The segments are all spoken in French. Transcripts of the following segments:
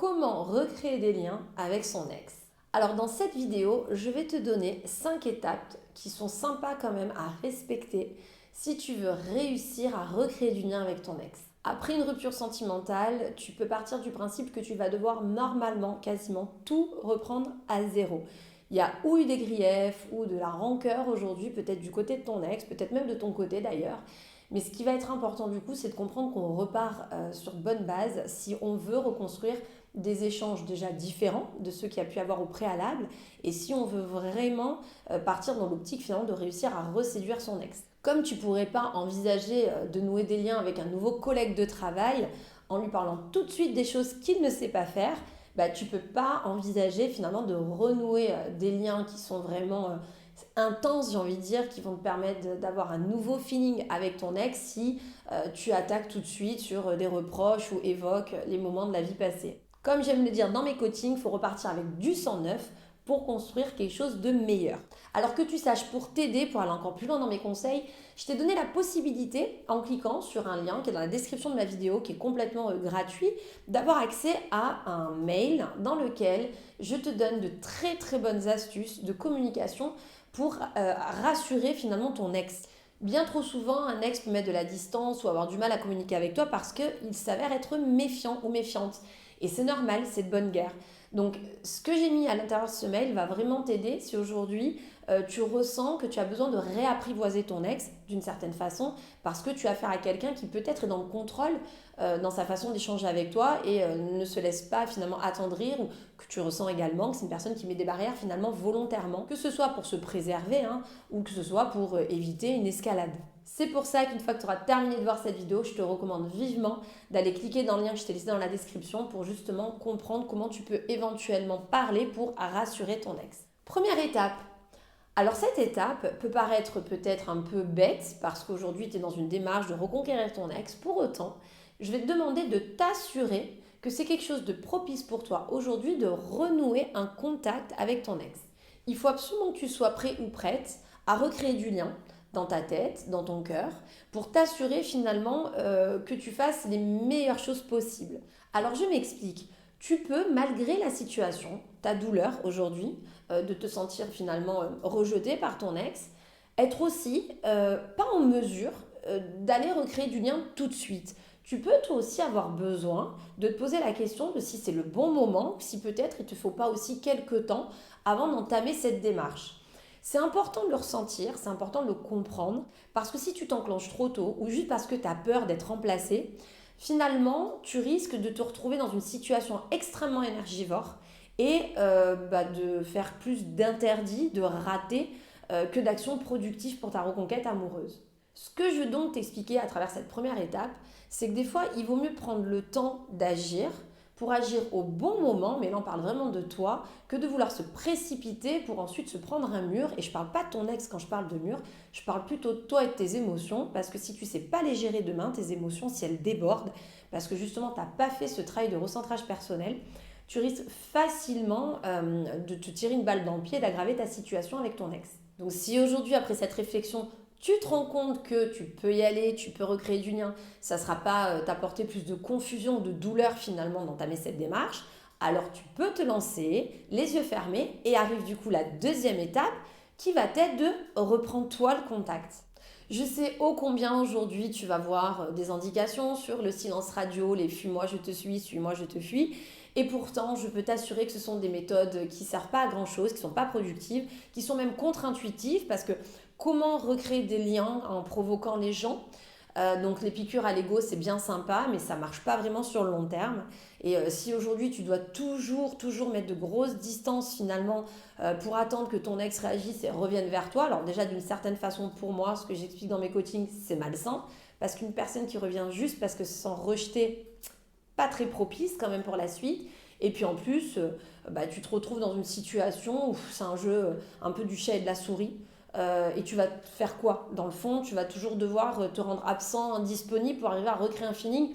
Comment recréer des liens avec son ex? Alors dans cette vidéo, je vais te donner 5 étapes qui sont sympas quand même à respecter si tu veux réussir à recréer du lien avec ton ex. Après une rupture sentimentale, tu peux partir du principe que tu vas devoir normalement quasiment tout reprendre à zéro. Il y a ou eu des griefs ou de la rancœur aujourd'hui, peut-être du côté de ton ex, peut-être même de ton côté d'ailleurs. Mais ce qui va être important du coup, c'est de comprendre qu'on repart sur de bonnes bases si on veut reconstruire des échanges déjà différents de ceux qu'il y a pu avoir au préalable et si on veut vraiment partir dans l'optique finalement de réussir à reséduire son ex. Comme tu pourrais pas envisager de nouer des liens avec un nouveau collègue de travail en lui parlant tout de suite des choses qu'il ne sait pas faire, bah, tu peux pas envisager finalement de renouer des liens qui sont vraiment intenses, j'ai envie de dire, qui vont te permettre d'avoir un nouveau feeling avec ton ex si tu attaques tout de suite sur des reproches ou évoques les moments de la vie passée. Comme j'aime le dire dans mes coachings, il faut repartir avec du sang neuf pour construire quelque chose de meilleur. Alors que tu saches, pour t'aider, pour aller encore plus loin dans mes conseils, je t'ai donné la possibilité, en cliquant sur un lien qui est dans la description de ma vidéo, qui est complètement gratuit, d'avoir accès à un mail dans lequel je te donne de très très bonnes astuces de communication pour rassurer finalement ton ex. Bien trop souvent, un ex peut mettre de la distance ou avoir du mal à communiquer avec toi parce qu'il s'avère être méfiant ou méfiante. Et c'est normal, c'est de bonne guerre. Donc, ce que j'ai mis à l'intérieur de ce mail va vraiment t'aider si aujourd'hui tu ressens que tu as besoin de réapprivoiser ton ex d'une certaine façon parce que tu as affaire à quelqu'un qui peut-être est dans le contrôle dans sa façon d'échanger avec toi et ne se laisse pas finalement attendrir ou que tu ressens également que c'est une personne qui met des barrières finalement volontairement, que ce soit pour se préserver ou que ce soit pour éviter une escalade. C'est pour ça qu'une fois que tu auras terminé de voir cette vidéo, je te recommande vivement d'aller cliquer dans le lien que je t'ai laissé dans la description pour justement comprendre comment tu peux éventuellement parler pour rassurer ton ex. Première étape. Alors cette étape peut paraître peut-être un peu bête parce qu'aujourd'hui tu es dans une démarche de reconquérir ton ex. Pour autant, je vais te demander de t'assurer que c'est quelque chose de propice pour toi aujourd'hui de renouer un contact avec ton ex. Il faut absolument que tu sois prêt ou prête à recréer du lien dans ta tête, dans ton cœur, pour t'assurer finalement que tu fasses les meilleures choses possibles. Alors je m'explique. Tu peux, malgré la situation, ta douleur aujourd'hui, de te sentir finalement rejeté par ton ex, être aussi pas en mesure d'aller recréer du lien tout de suite. Tu peux toi aussi avoir besoin de te poser la question de si c'est le bon moment, si peut-être il ne te faut pas aussi quelques temps avant d'entamer cette démarche. C'est important de le ressentir, c'est important de le comprendre, parce que si tu t'enclenches trop tôt ou juste parce que tu as peur d'être remplacé, finalement, tu risques de te retrouver dans une situation extrêmement énergivore et de faire plus d'interdits, de ratés que d'actions productives pour ta reconquête amoureuse. Ce que je veux donc t'expliquer à travers cette première étape, c'est que des fois, il vaut mieux prendre le temps d'agir pour agir au bon moment, mais là on parle vraiment de toi, que de vouloir se précipiter pour ensuite se prendre un mur. Et je ne parle pas de ton ex quand je parle de mur, je parle plutôt de toi et de tes émotions, parce que si tu ne sais pas les gérer demain, tes émotions, si elles débordent, parce que justement tu n'as pas fait ce travail de recentrage personnel, tu risques facilement de te tirer une balle dans le pied, d'aggraver ta situation avec ton ex. Donc si aujourd'hui, après cette réflexion, tu te rends compte que tu peux y aller, tu peux recréer du lien, ça ne sera pas t'apporter plus de confusion, de douleur finalement d'entamer cette démarche, alors tu peux te lancer, les yeux fermés, et arrive du coup la deuxième étape qui va être de reprendre toi le contact. Je sais ô combien aujourd'hui tu vas voir des indications sur le silence radio, les fuis-moi je te suis-moi je te fuis. Et pourtant, je peux t'assurer que ce sont des méthodes qui ne servent pas à grand chose, qui ne sont pas productives, qui sont même contre-intuitives parce que comment recréer des liens en provoquant les gens? Donc les piqûres à l'ego c'est bien sympa mais ça ne marche pas vraiment sur le long terme et si aujourd'hui tu dois toujours mettre de grosses distances finalement pour attendre que ton ex réagisse et revienne vers toi, alors déjà d'une certaine façon pour moi ce que j'explique dans mes coachings c'est malsain parce qu'une personne qui revient juste parce que se sent rejetée, pas très propice quand même pour la suite. Et puis en plus, tu te retrouves dans une situation où c'est un jeu un peu du chat et de la souris. Et tu vas faire quoi? Dans le fond, tu vas toujours devoir te rendre absent, indisponible pour arriver à recréer un feeling.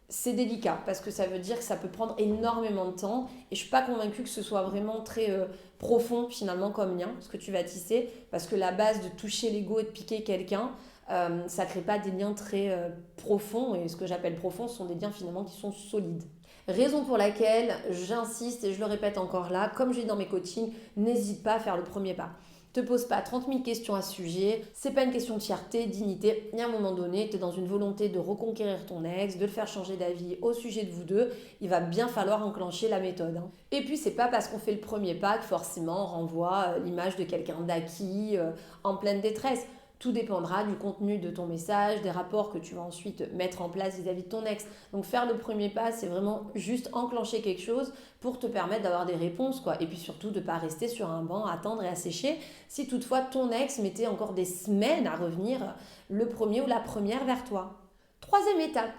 C'est délicat parce que ça veut dire que ça peut prendre énormément de temps. Et je ne suis pas convaincue que ce soit vraiment très profond finalement comme lien, ce que tu vas tisser. Parce que la base de toucher l'ego et de piquer quelqu'un, ça ne crée pas des liens très profonds. Et ce que j'appelle profonds, ce sont des liens finalement qui sont solides. Raison pour laquelle j'insiste et je le répète encore là, comme je dis dans mes coachings, n'hésite pas à faire le premier pas. Te pose pas 30 000 questions à ce sujet, c'est pas une question de fierté, dignité. Il y a un moment donné, tu es dans une volonté de reconquérir ton ex, de le faire changer d'avis au sujet de vous deux, il va bien falloir enclencher la méthode. Et puis c'est pas parce qu'on fait le premier pas que forcément on renvoie l'image de quelqu'un d'acquis, en pleine détresse. Tout dépendra du contenu de ton message, des rapports que tu vas ensuite mettre en place vis-à-vis de ton ex. Donc faire le premier pas, c'est vraiment juste enclencher quelque chose pour te permettre d'avoir des réponses, quoi. Et puis surtout de ne pas rester sur un banc, à attendre et à sécher. Si toutefois ton ex mettait encore des semaines à revenir le premier ou la première vers toi. Troisième étape.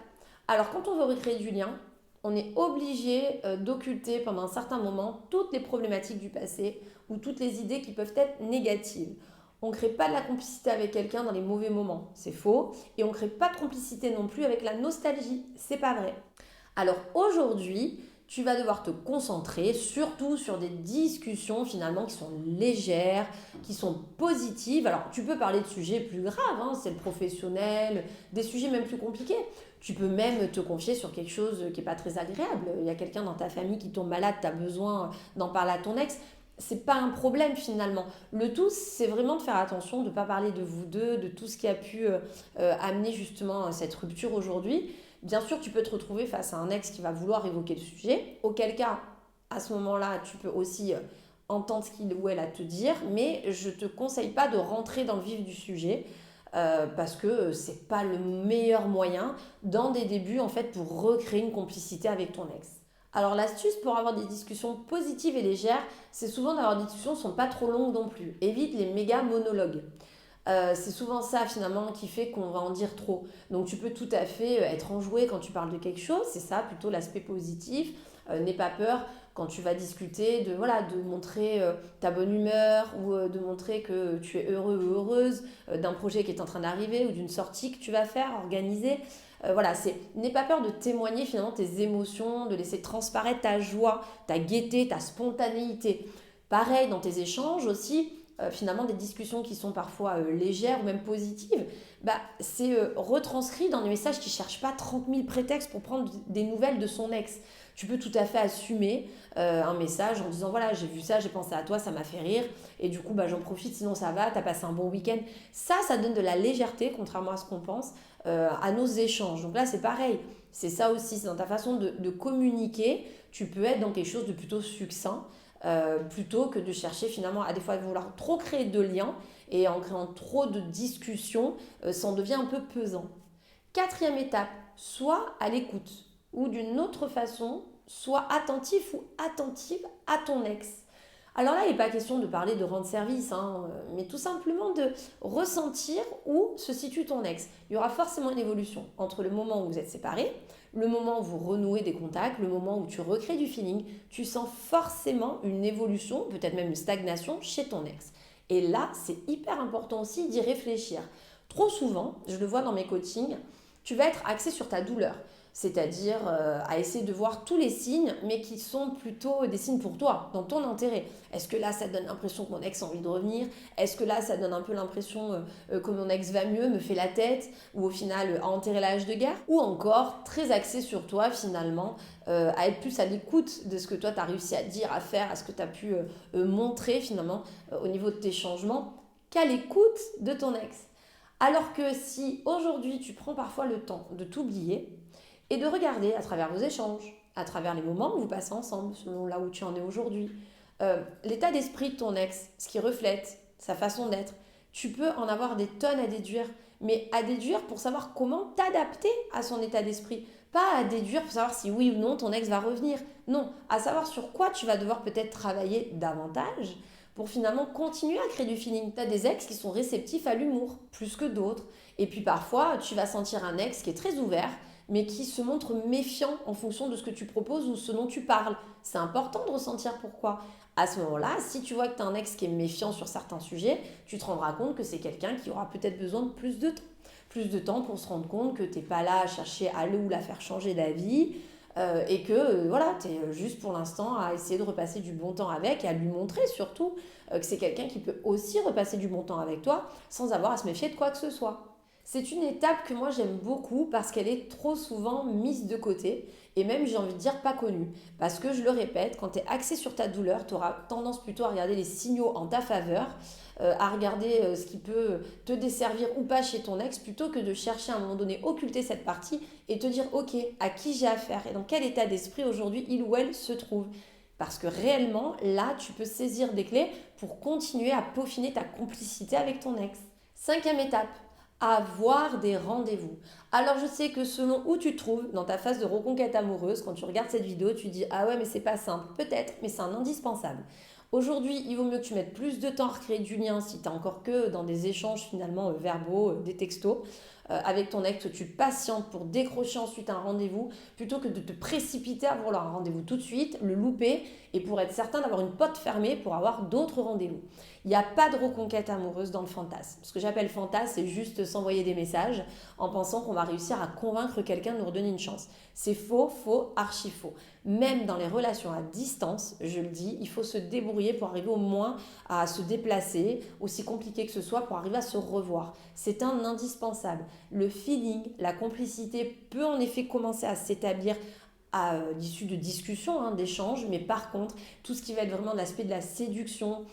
Alors quand on veut recréer du lien, on est obligé d'occulter pendant un certain moment toutes les problématiques du passé ou toutes les idées qui peuvent être négatives. On ne crée pas de la complicité avec quelqu'un dans les mauvais moments, c'est faux. Et on ne crée pas de complicité non plus avec la nostalgie, c'est pas vrai. Alors aujourd'hui, tu vas devoir te concentrer surtout sur des discussions finalement qui sont légères, qui sont positives. Alors tu peux parler de sujets plus graves, c'est le professionnel, des sujets même plus compliqués. Tu peux même te confier sur quelque chose qui n'est pas très agréable. Il y a quelqu'un dans ta famille qui tombe malade, tu as besoin d'en parler à ton ex. C'est pas un problème finalement. Le tout, c'est vraiment de faire attention, de ne pas parler de vous deux, de tout ce qui a pu amener justement cette rupture aujourd'hui. Bien sûr, tu peux te retrouver face à un ex qui va vouloir évoquer le sujet, auquel cas, à ce moment-là, tu peux aussi entendre ce qu'il ou elle a à te dire, mais je ne te conseille pas de rentrer dans le vif du sujet parce que c'est pas le meilleur moyen dans des débuts en fait pour recréer une complicité avec ton ex. Alors l'astuce pour avoir des discussions positives et légères, c'est souvent d'avoir des discussions qui ne sont pas trop longues non plus. Évite les méga monologues. C'est souvent ça finalement qui fait qu'on va en dire trop. Donc tu peux tout à fait être enjoué quand tu parles de quelque chose, c'est ça plutôt l'aspect positif. N'aie pas peur quand tu vas discuter de montrer ta bonne humeur ou de montrer que tu es heureux ou heureuse d'un projet qui est en train d'arriver ou d'une sortie que tu vas faire, organiser. N'aie pas peur de témoigner finalement tes émotions, de laisser transparaître ta joie, ta gaieté, ta spontanéité. Pareil dans tes échanges aussi, finalement des discussions qui sont parfois légères ou même positives, c'est retranscrit dans des messages qui ne cherchent pas 30 000 prétextes pour prendre des nouvelles de son ex. Tu peux tout à fait assumer un message en disant voilà, j'ai vu ça, j'ai pensé à toi, ça m'a fait rire et du coup j'en profite, sinon ça va, t'as passé un bon week-end. Ça donne de la légèreté, contrairement à ce qu'on pense, à nos échanges. Donc là c'est pareil, c'est ça aussi, c'est dans ta façon de communiquer, tu peux être dans quelque chose de plutôt succinct. Plutôt que de chercher finalement à des fois vouloir trop créer de liens et en créant trop de discussions, ça en devient un peu pesant. Quatrième étape, sois à l'écoute ou d'une autre façon, sois attentif ou attentive à ton ex. Alors là, il n'est pas question de parler de rendre service, mais tout simplement de ressentir où se situe ton ex. Il y aura forcément une évolution entre le moment où vous êtes séparés, le moment où vous renouez des contacts, le moment où tu recrées du feeling. Tu sens forcément une évolution, peut-être même une stagnation chez ton ex. Et là, c'est hyper important aussi d'y réfléchir. Trop souvent, je le vois dans mes coachings, tu vas être axé sur ta douleur. C'est-à-dire à essayer de voir tous les signes, mais qui sont plutôt des signes pour toi, dans ton intérêt. Est-ce que là, ça donne l'impression que mon ex a envie de revenir? Est-ce que là, ça donne un peu l'impression que mon ex va mieux, me fait la tête, ou au final a enterré la hache de guerre? Ou encore, très axé sur toi finalement, à être plus à l'écoute de ce que toi, tu as réussi à dire, à faire, à ce que tu as pu montrer finalement au niveau de tes changements, qu'à l'écoute de ton ex. Alors que si aujourd'hui, tu prends parfois le temps de t'oublier, et de regarder à travers vos échanges, à travers les moments que vous passez ensemble, selon là où tu en es aujourd'hui, l'état d'esprit de ton ex, ce qui reflète sa façon d'être. Tu peux en avoir des tonnes à déduire, mais à déduire pour savoir comment t'adapter à son état d'esprit. Pas à déduire pour savoir si oui ou non ton ex va revenir. Non, à savoir sur quoi tu vas devoir peut-être travailler davantage pour finalement continuer à créer du feeling. Tu as des ex qui sont réceptifs à l'humour, plus que d'autres. Et puis parfois, tu vas sentir un ex qui est très ouvert, mais qui se montre méfiant en fonction de ce que tu proposes ou ce dont tu parles. C'est important de ressentir pourquoi. À ce moment-là, si tu vois que tu as un ex qui est méfiant sur certains sujets, tu te rendras compte que c'est quelqu'un qui aura peut-être besoin de plus de temps. Plus de temps pour se rendre compte que tu n'es pas là à chercher à le ou la faire changer d'avis et que tu es juste pour l'instant à essayer de repasser du bon temps avec et à lui montrer surtout que c'est quelqu'un qui peut aussi repasser du bon temps avec toi sans avoir à se méfier de quoi que ce soit. C'est une étape que moi j'aime beaucoup parce qu'elle est trop souvent mise de côté et même j'ai envie de dire pas connu. Parce que je le répète, quand tu es axé sur ta douleur, tu auras tendance plutôt à regarder les signaux en ta faveur, à regarder ce qui peut te desservir ou pas chez ton ex, plutôt que de chercher à un moment donné occulter cette partie et te dire ok, à qui j'ai affaire et dans quel état d'esprit aujourd'hui il ou elle se trouve. Parce que réellement, là, tu peux saisir des clés pour continuer à peaufiner ta complicité avec ton ex. Cinquième étape, avoir des rendez-vous. Alors je sais que selon où tu te trouves dans ta phase de reconquête amoureuse, quand tu regardes cette vidéo, tu dis ah ouais mais c'est pas simple. Peut-être, mais c'est un indispensable. Aujourd'hui, il vaut mieux que tu mettes plus de temps à recréer du lien si tu n'es encore que dans des échanges finalement verbaux, des textos. Avec ton ex, tu patientes pour décrocher ensuite un rendez-vous plutôt que de te précipiter à vouloir un rendez-vous tout de suite, le louper et pour être certain d'avoir une porte fermée pour avoir d'autres rendez-vous. Il n'y a pas de reconquête amoureuse dans le fantasme. Ce que j'appelle fantasme, c'est juste s'envoyer des messages en pensant qu'on va réussir à convaincre quelqu'un de nous redonner une chance. C'est faux, faux, archi faux. Même dans les relations à distance, je le dis, il faut se débrouiller pour arriver au moins à se déplacer, aussi compliqué que ce soit, pour arriver à se revoir. C'est un indispensable. Le feeling, la complicité peut en effet commencer à s'établir à l'issue de discussions, d'échanges, mais par contre, tout ce qui va être vraiment l'aspect de la séduction,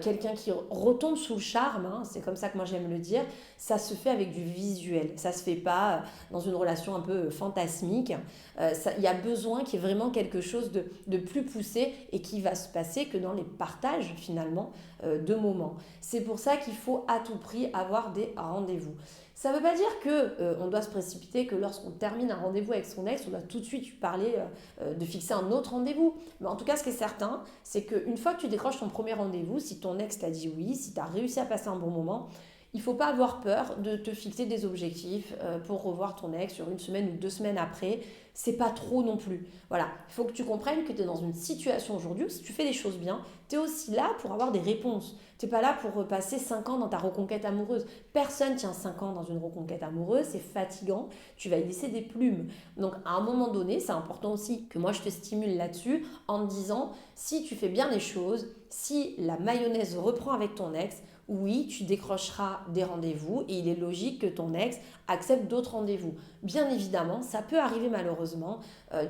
quelqu'un qui retombe sous le charme, c'est comme ça que moi j'aime le dire, ça se fait avec du visuel, ça se fait pas dans une relation un peu fantasmique, il y a besoin qu'il y ait vraiment quelque chose de plus poussé et qui va se passer que dans les partages finalement de moments. C'est pour ça qu'il faut à tout prix avoir des rendez-vous. Ça ne veut pas dire qu'on doit se précipiter, que lorsqu'on termine un rendez-vous avec son ex, on doit tout de suite parler de fixer un autre rendez-vous. Mais en tout cas, ce qui est certain, c'est qu'une fois que tu décroches ton premier rendez-vous, si ton ex t'a dit oui, si tu as réussi à passer un bon moment, il ne faut pas avoir peur de te fixer des objectifs pour revoir ton ex sur 1 semaine ou 2 semaines après. C'est pas trop non plus. Voilà, il faut que tu comprennes que tu es dans une situation aujourd'hui où si tu fais les choses bien, tu es aussi là pour avoir des réponses. Tu n'es pas là pour passer 5 ans dans ta reconquête amoureuse. Personne tient 5 ans dans une reconquête amoureuse, c'est fatigant, tu vas y laisser des plumes. Donc à un moment donné, c'est important aussi que moi je te stimule là-dessus en te disant si tu fais bien les choses, si la mayonnaise reprend avec ton ex, oui, tu décrocheras des rendez-vous et il est logique que ton ex accepte d'autres rendez-vous. Bien évidemment, ça peut arriver malheureusement.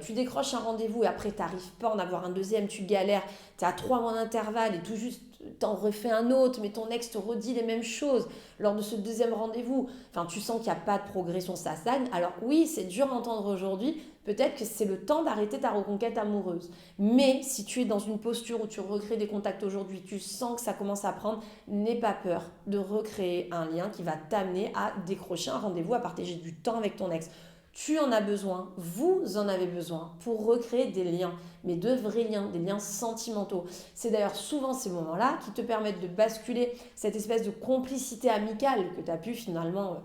Tu décroches un rendez-vous et après tu n'arrives pas à en avoir un deuxième, tu galères, tu es à 3 mois d'intervalle et tout juste t'en refais un autre, mais ton ex te redit les mêmes choses lors de ce deuxième rendez-vous. Enfin, tu sens qu'il n'y a pas de progression, ça stagne. Alors oui, c'est dur à entendre aujourd'hui. Peut-être que c'est le temps d'arrêter ta reconquête amoureuse. Mais si tu es dans une posture où tu recrées des contacts aujourd'hui, tu sens que ça commence à prendre, n'aie pas peur de recréer un lien qui va t'amener à décrocher un rendez-vous, à partager du temps avec ton ex. Tu en as besoin, vous en avez besoin pour recréer des liens, mais de vrais liens, des liens sentimentaux. C'est d'ailleurs souvent ces moments-là qui te permettent de basculer cette espèce de complicité amicale que tu as pu finalement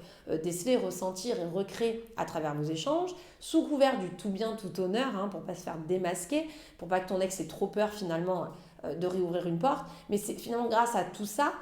déceler, ressentir et recréer à travers vos échanges, sous couvert du tout bien, tout honneur, pour ne pas se faire démasquer, pour pas que ton ex ait trop peur finalement de réouvrir une porte. Mais c'est finalement grâce à tout ça,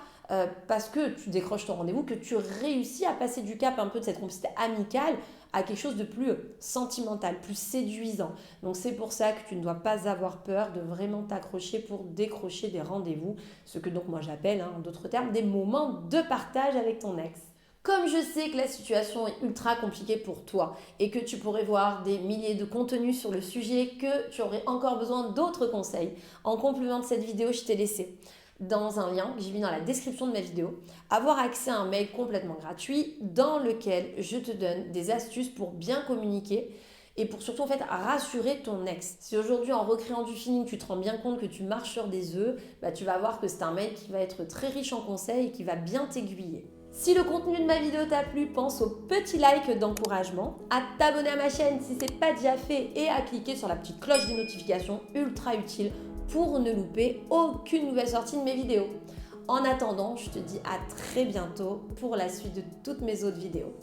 parce que tu décroches ton rendez-vous, que tu réussis à passer du cap un peu de cette complicité amicale à quelque chose de plus sentimental, plus séduisant. Donc c'est pour ça que tu ne dois pas avoir peur de vraiment t'accrocher pour décrocher des rendez-vous, ce que donc moi j'appelle, en d'autres termes, des moments de partage avec ton ex. Comme je sais que la situation est ultra compliquée pour toi et que tu pourrais voir des milliers de contenus sur le sujet, que tu aurais encore besoin d'autres conseils, en complément de cette vidéo, je t'ai laissé dans un lien que j'ai mis dans la description de ma vidéo, avoir accès à un mail complètement gratuit dans lequel je te donne des astuces pour bien communiquer et pour surtout en fait rassurer ton ex. Si aujourd'hui en recréant du feeling tu te rends bien compte que tu marches sur des œufs, tu vas voir que c'est un mail qui va être très riche en conseils et qui va bien t'aiguiller. Si le contenu de ma vidéo t'a plu, pense au petit like d'encouragement, à t'abonner à ma chaîne si ce n'est pas déjà fait et à cliquer sur la petite cloche des notifications ultra utile pour ne louper aucune nouvelle sortie de mes vidéos. En attendant, je te dis à très bientôt pour la suite de toutes mes autres vidéos.